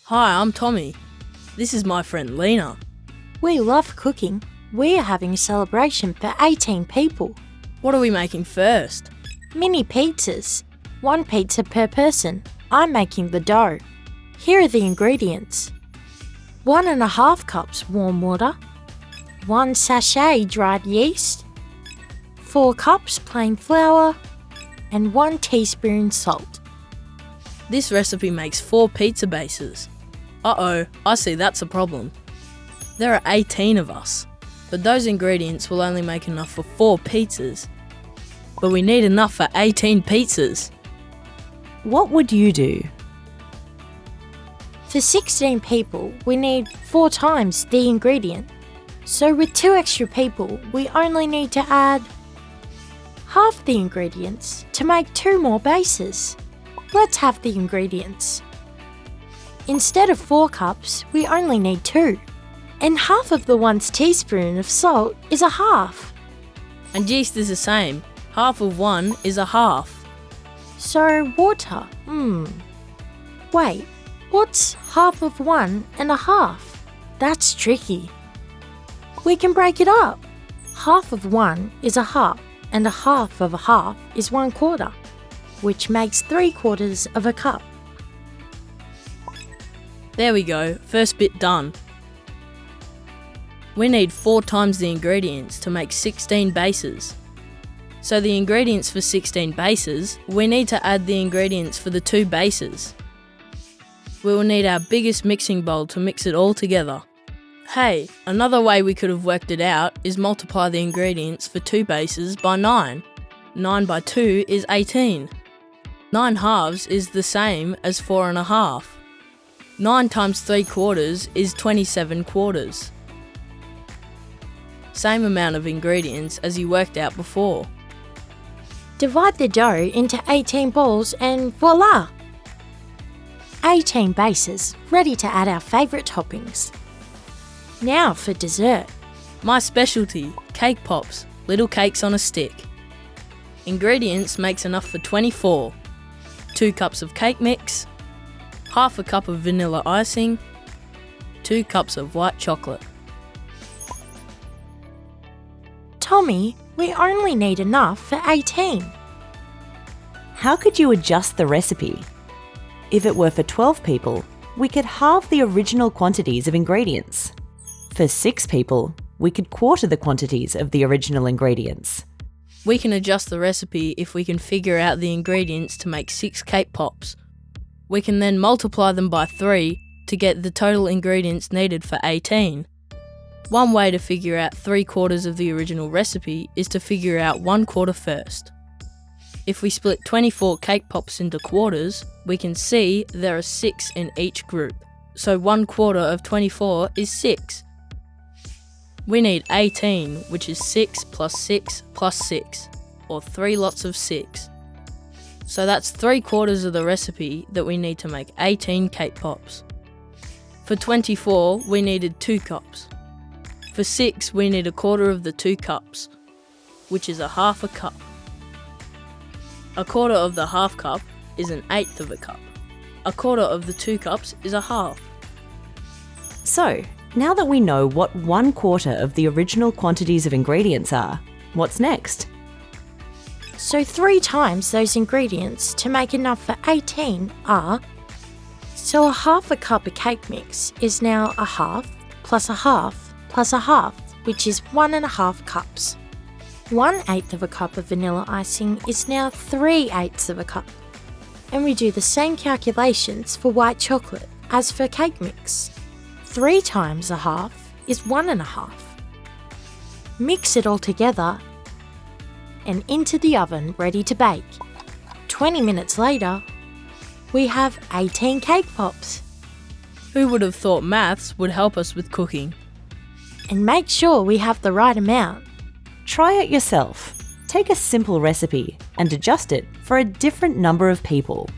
Hi, I'm Tommy. This is my friend Lena. We love cooking. We are having a celebration for 18 people. What are we making first? Mini pizzas. 1 pizza per person. I'm making the dough. Here are the ingredients. 1.5 cups warm water. 1 sachet dried yeast. 4 cups plain flour. And 1 teaspoon salt. This recipe makes 4 pizza bases. Uh-oh, I see that's a problem. There are 18 of us, but those ingredients will only make enough for 4 pizzas. But we need enough for 18 pizzas. What would you do? For 16 people, we need 4 times the ingredient. So with 2 extra people, we only need to add half the ingredients to make 2 more bases. Let's have the ingredients. Instead of 4 cups, we only need 2. And half of the 1 teaspoon of salt is a half. And yeast is the same. Half of 1 is a half. So water, Wait, what's half of 1 and a half? That's tricky. We can break it up. Half of 1 is a half, and a half of a half is 1/4, which makes 3/4 of a cup. There we go, first bit done. We need 4 times the ingredients to make 16 bases. So the ingredients for 16 bases, we need to add the ingredients for the 2 bases. We will need our biggest mixing bowl to mix it all together. Hey, another way we could have worked it out is multiply the ingredients for 2 bases by 9. 9 by 2 is 18. 9 halves is the same as 4.5. 9 times 3/4 is 27 quarters. Same amount of ingredients as you worked out before. Divide the dough into 18 balls and voila! 18 bases, ready to add our favourite toppings. Now for dessert. My specialty, cake pops, little cakes on a stick. Ingredients makes enough for 24. 2 cups of cake mix, half a cup of vanilla icing, 2 cups of white chocolate. Tommy, we only need enough for 18. How could you adjust the recipe? If it were for 12 people, we could halve the original quantities of ingredients. For 6 people, we could quarter the quantities of the original ingredients. We can adjust the recipe if we can figure out the ingredients to make 6 cake pops. We can then multiply them by 3 to get the total ingredients needed for 18. One way to figure out 3/4 of the original recipe is to figure out 1/4 first. If we split 24 cake pops into quarters, we can see there are 6 in each group, so 1/4 of 24 is 6. We need 18, which is 6 plus 6 plus 6, or 3 lots of 6. So that's 3/4 of the recipe that we need to make 18 cake pops. For 24, we needed 2 cups. For 6, we need 1/4 of the 2 cups, which is a half a cup. 1/4 of the half cup is 1/8 of a cup. 1/4 of the 2 cups is a half. So, now that we know what 1/4 of the original quantities of ingredients are, what's next? So 3 times those ingredients to make enough for 18 are... So a half a cup of cake mix is now a half plus a half plus a half, which is 1.5 cups. 1/8 of a cup of vanilla icing is now 3/8 of a cup. And we do the same calculations for white chocolate as for cake mix. 3 times a half is 1.5. Mix it all together and into the oven ready to bake. 20 minutes later, we have 18 cake pops. Who would have thought maths would help us with cooking? And make sure we have the right amount. Try it yourself. Take a simple recipe and adjust it for a different number of people.